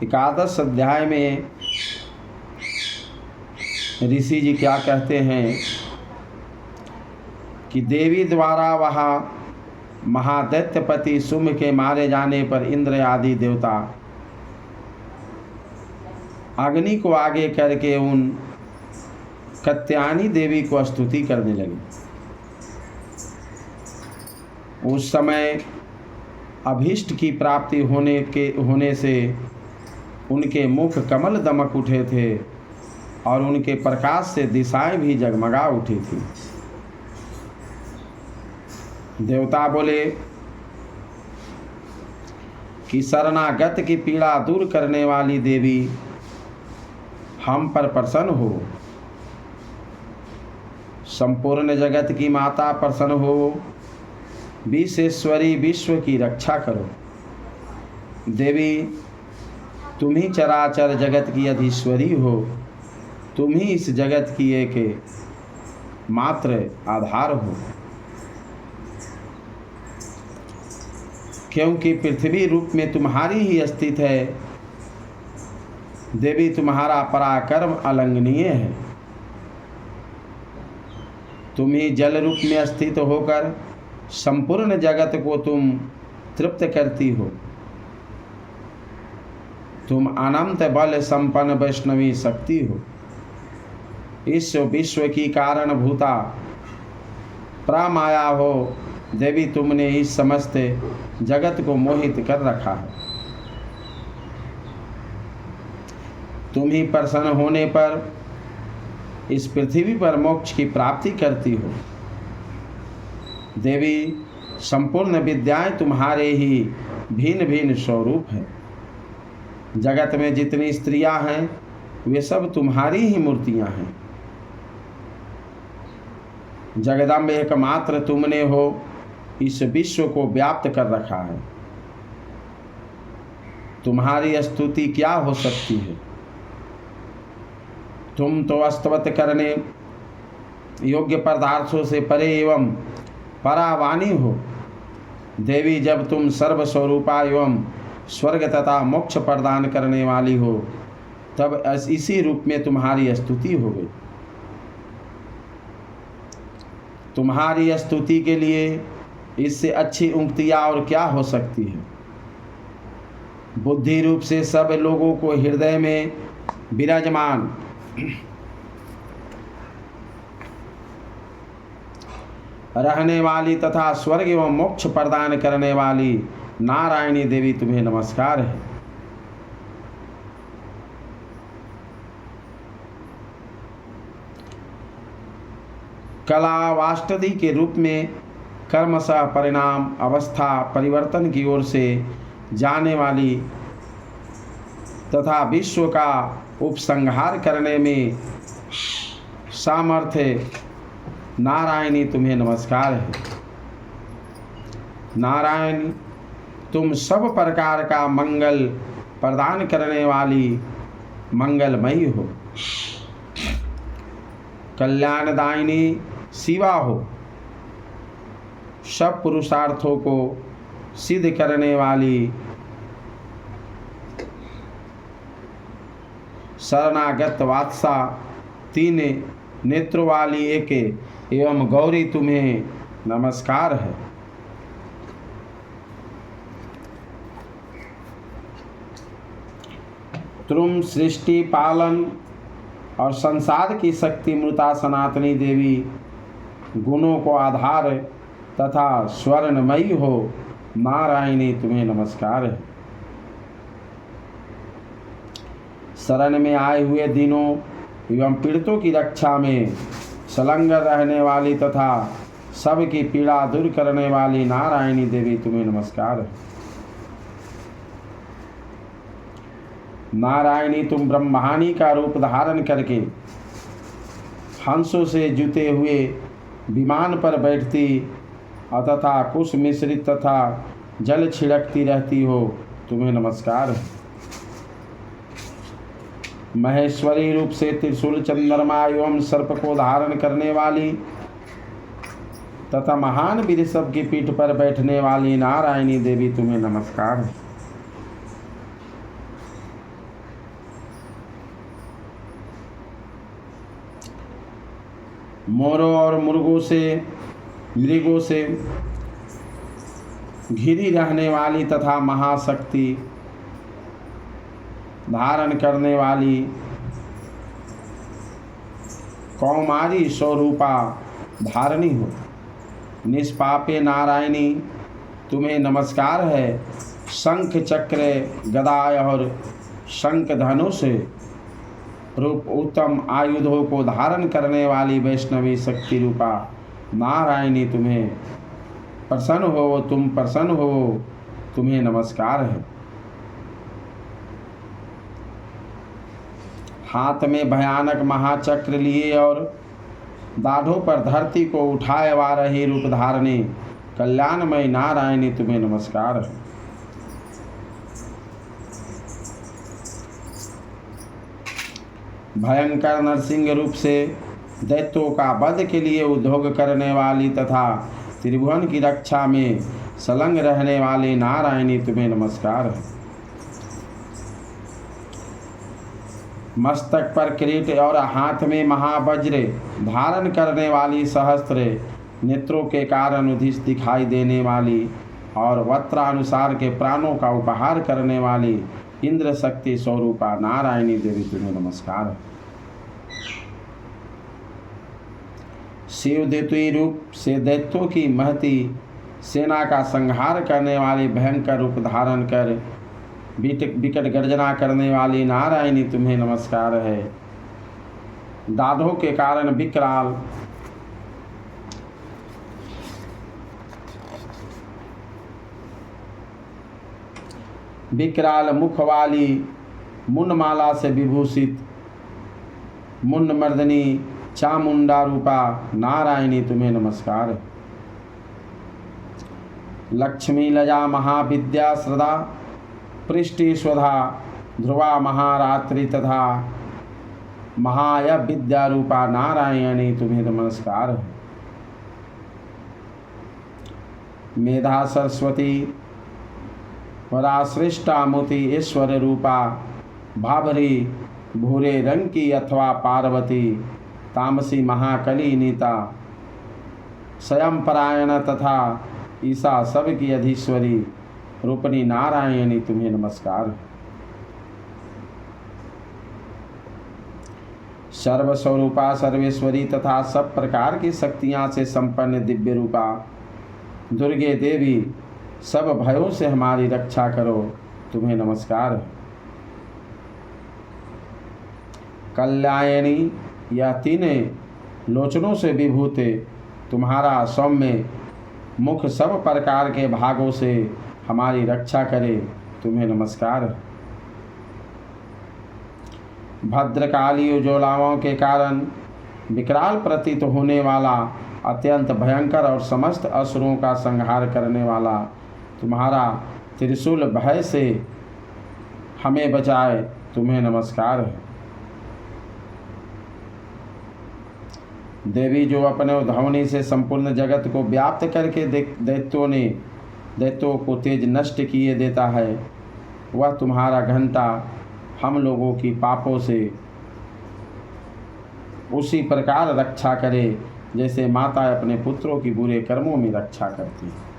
एकादश अध्याय में ऋषि जी क्या कहते हैं कि देवी द्वारा वहाँ महादैत्यपति शुंभ के मारे जाने पर इंद्र आदि देवता अग्नि को आगे करके उन कात्यायनी देवी को स्तुति करने लगे। उस समय अभीष्ट की प्राप्ति होने से उनके मुख कमल दमक उठे थे और उनके प्रकाश से दिशाएं भी जगमगा उठी थी। देवता बोले कि शरणागत की पीड़ा दूर करने वाली देवी हम पर प्रसन्न हो, संपूर्ण जगत की माता प्रसन्न हो, विश्वेश्वरी विश्व की रक्षा करो। देवी तुम ही चराचर जगत की अधीश्वरी हो, तुम ही इस जगत की एक मात्र आधार हो, क्योंकि पृथ्वी रूप में तुम्हारी ही अस्तित्व है। देवी तुम्हारा पराक्रम अलंघनीय है। तुम ही जल रूप में स्थित होकर संपूर्ण जगत को तुम तृप्त करती हो। तुम अनंत बल संपन्न वैष्णवी शक्ति हो। इस विश्व की कारण भूता प्रामाया हो। देवी तुमने इस समस्त जगत को मोहित कर रखा है। तुम ही प्रसन्न होने पर इस पृथ्वी पर मोक्ष की प्राप्ति करती हो। देवी संपूर्ण विद्याएं तुम्हारे ही भिन्न भिन्न स्वरूप हैं। जगत में जितनी स्त्रियां हैं वे सब तुम्हारी ही मूर्तियां हैं। जगदम्बे एकमात्र तुमने हो इस विश्व को व्याप्त कर रखा है। तुम्हारी स्तुति क्या हो सकती है। तुम तो स्तवत करने योग्य पदार्थों से परे एवं परावानी हो। देवी जब तुम सर्वस्वरूपा एवं स्वर्ग तथा मोक्ष प्रदान करने वाली हो तब इसी रूप में तुम्हारी स्तुति हो गई। तुम्हारी स्तुति के लिए इससे अच्छी उक्तियाँ और क्या हो सकती है। बुद्धि रूप से सब लोगों को हृदय में विराजमान रहने वाली तथा स्वर्ग एवं मोक्ष प्रदान करने वाली नारायणी देवी तुम्हें नमस्कार है। कला वाष्टदी के रूप में कर्मशः परिणाम अवस्था परिवर्तन की ओर से जाने वाली तथा विश्व का उपसंहार करने में सामर्थ्य नारायणी तुम्हें नमस्कार है। नारायण तुम सब प्रकार का मंगल प्रदान करने वाली मंगलमयी हो। कल्याणदायिनी शिवा हो। सब पुरुषार्थों को सिद्ध करने वाली शरणागत वात्सा तीन नेत्रों वाली एक एवं गौरी तुम्हें नमस्कार है। तुम सृष्टि पालन और संसार की शक्ति मृता सनातनी देवी गुणों को आधार तथा स्वर्णमयी हो। नारायणी तुम्हें नमस्कार है। शरण में आए हुए दिनों एवं पीड़ितों की रक्षा में संलग्न रहने वाली तथा सबकी पीड़ा दूर करने वाली नारायणी देवी तुम्हें नमस्कार है। नारायणी तुम ब्रह्माणी का रूप धारण करके हंसों से जुते हुए विमान पर बैठती तथा कुश मिश्रित तथा जल छिड़कती रहती हो। तुम्हें नमस्कार है। महेश्वरी रूप से त्रिशूल चंद्रमा एवं सर्प को धारण करने वाली तथा महान वृषभ की पीठ पर बैठने वाली नारायणी देवी तुम्हें नमस्कार है। मोरों और मृगों से घिरी रहने वाली तथा महाशक्ति धारण करने वाली कौमारी स्वरूपा धारणी हो। निष्पापे नारायणी तुम्हें नमस्कार है। शंख चक्र गदा और शंख धनुष रूप उत्तम आयुधों को धारण करने वाली वैष्णवी शक्ति रूपा नारायणी तुम्हें प्रसन्न हो, तुम प्रसन्न हो, तुम्हें नमस्कार है। हाथ में भयानक महाचक्र लिए और दाढ़ों पर धरती को उठाए वा रही रूप धारणी कल्याणमय नारायणी तुम्हें नमस्कार है। भयंकर नरसिंह रूप से दैत्यों का वध के लिए उद्योग करने वाली तथा त्रिभुवन की रक्षा में संलग्न रहने वाली नारायणी तुम्हें नमस्कार है। मस्तक पर किरीट और हाथ में महावज्र धारण करने वाली सहस्त्र नेत्रों के कारण उदिश दिखाई देने वाली और वस्त्रानुसार के प्राणों का उपहार करने वाली इंद्र शक्ति स्वरूपा नारायणी देवी तुम्हें नमस्कार है। शिव द्वितीय रूप से दैत्यों की महती सेना का संहार करने वाली भयंकर रूप धारण कर विकट गर्जना करने वाली नारायणी तुम्हें नमस्कार है। दाढ़ों के कारण विकराल मुख वाली मुंडमाला से विभूषित मुंडमर्दनी चामुंडा रूपा नारायणी तुम्हें नमस्कार है। लक्ष्मी लजा महाविद्या श्रदा पृष्टि स्वधा ध्रुवा महारात्रि तथा महाय विद्या रूपा नारायणी तुम्हें नमस्कार है। मेधा सरस्वती वराश्रेष्ठा मोती ईश्वर रूपा भाभरी भूरे रंग की अथवा पार्वती तामसी महाकली नीता स्वयं परायण तथा ईसा सब की अधीश्वरी रूपनी नारायणी तुम्हें नमस्कार। सर्वस्वरूपा सर्वेश्वरी तथा सब प्रकार की शक्तियां से संपन्न दिव्य रूपा दुर्गे देवी सब भयों से हमारी रक्षा करो, तुम्हें नमस्कार। कल्यायणी या तीन लोचनों से विभूत तुम्हारा सौम्य मुख सब प्रकार के भागों से हमारी रक्षा करे, तुम्हें नमस्कार। भद्रकाली उज्ज्वलाओं के कारण विकराल प्रतीत होने वाला अत्यंत भयंकर और समस्त असुरों का संहार करने वाला तुम्हारा त्रिशूल भय से हमें बचाए, तुम्हें नमस्कार है। देवी जो अपने उद्धावनी से संपूर्ण जगत को व्याप्त करके दैत्यों को तेज नष्ट किए देता है, वह तुम्हारा घंटा हम लोगों की पापों से उसी प्रकार रक्षा करे जैसे माता अपने पुत्रों की बुरे कर्मों में रक्षा करती है।